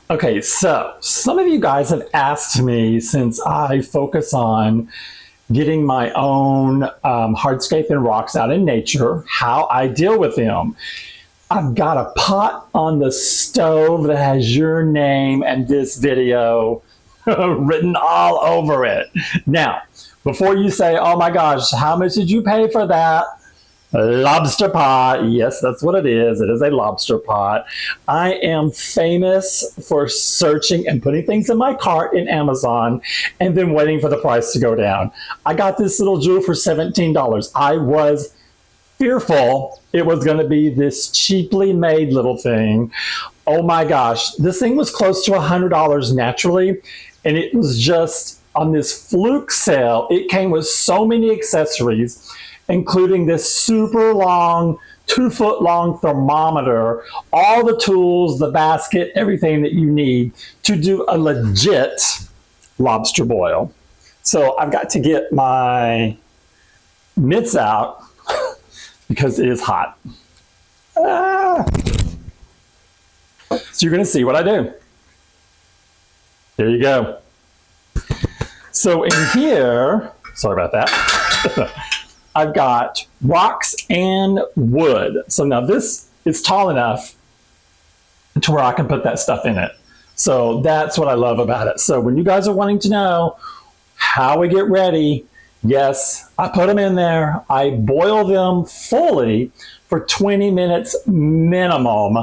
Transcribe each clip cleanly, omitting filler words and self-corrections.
Okay, so some of you guys have asked me, since I focus on getting my own hardscape and rocks out in nature, how I deal with them. I've got a pot on the stove that has your name and this video written all over it. Now, before you say, oh my gosh, how much did you pay for that? Lobster pot. Yes, that's what it is. It is a lobster pot. I am famous for searching and putting things in my cart in Amazon and then waiting for the price to go down. I got this little jewel for $17. I was fearful it was going to be this cheaply made little thing. Oh my gosh, this thing was close to $100 naturally, and it was just on this fluke sale. It came with so many accessories, including this super long, 2-foot long thermometer, all the tools, the basket, everything that you need to do a legit lobster boil. So I've got to get my mitts out because it is hot. Ah. So you're gonna see what I do. There you go. So in here, sorry about that. I've got rocks and wood. So now this is tall enough to where I can put that stuff in it. So that's what I love about it. So when you guys are wanting to know how we get ready, yes, I put them in there. I boil them fully for 20 minutes minimum,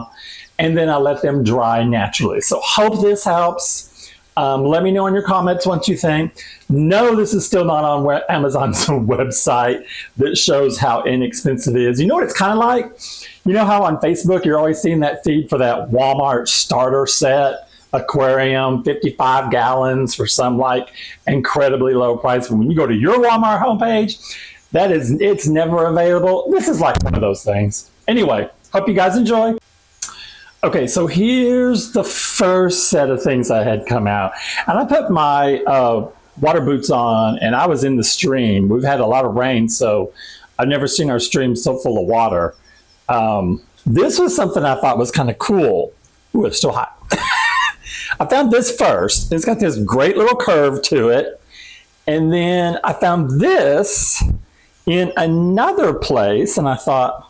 and then I let them dry naturally. So hope this helps. Let me know in your comments what you think. No, this is still not on Amazon's website that shows how inexpensive it is. You know what it's kind of like? You know how on Facebook you're always seeing that feed for that Walmart starter set aquarium, 55 gallons for some like incredibly low price. But when you go to your Walmart homepage, it's never available. This is like one of those things. Anyway, hope you guys enjoy. Okay, so here's the first set of things I had come out. And I put my water boots on, and I was in the stream. We've had a lot of rain, so I've never seen our stream so full of water. This was something I thought was kind of cool. Ooh, it's still hot. I found this first. It's got this great little curve to it. And then I found this in another place, and I thought,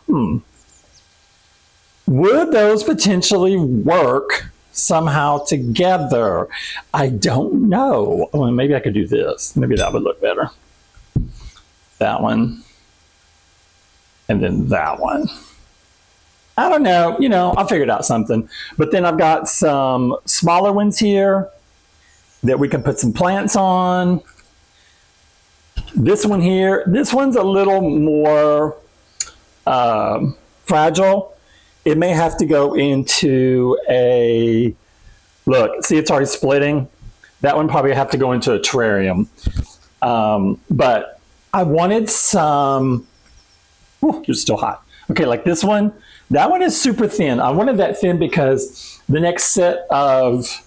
would those potentially work somehow together? I don't know. Well, maybe I could do this. Maybe that would look better. That one. And then that one. I don't know. You know, I figured out something. But then I've got some smaller ones here that we can put some plants on. This one here, this one's a little more fragile. It may have to go into a, look, see it's already splitting. That one probably have to go into a terrarium. But I wanted some, you're still hot. Okay, like this one, that one is super thin. I wanted that thin because the next set of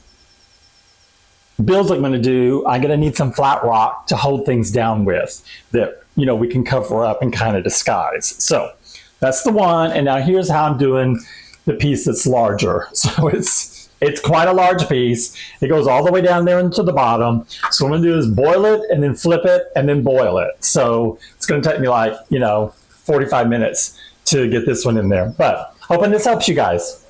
builds I'm gonna do, I'm gonna need some flat rock to hold things down with that, you know, we can cover up and kind of disguise. So that's the one, and now here's how I'm doing the piece that's larger. So it's quite a large piece. It goes all the way down there into the bottom. So what I'm gonna do is boil it and then flip it and then boil it. So it's gonna take me like, 45 minutes to get this one in there. But hoping this helps you guys.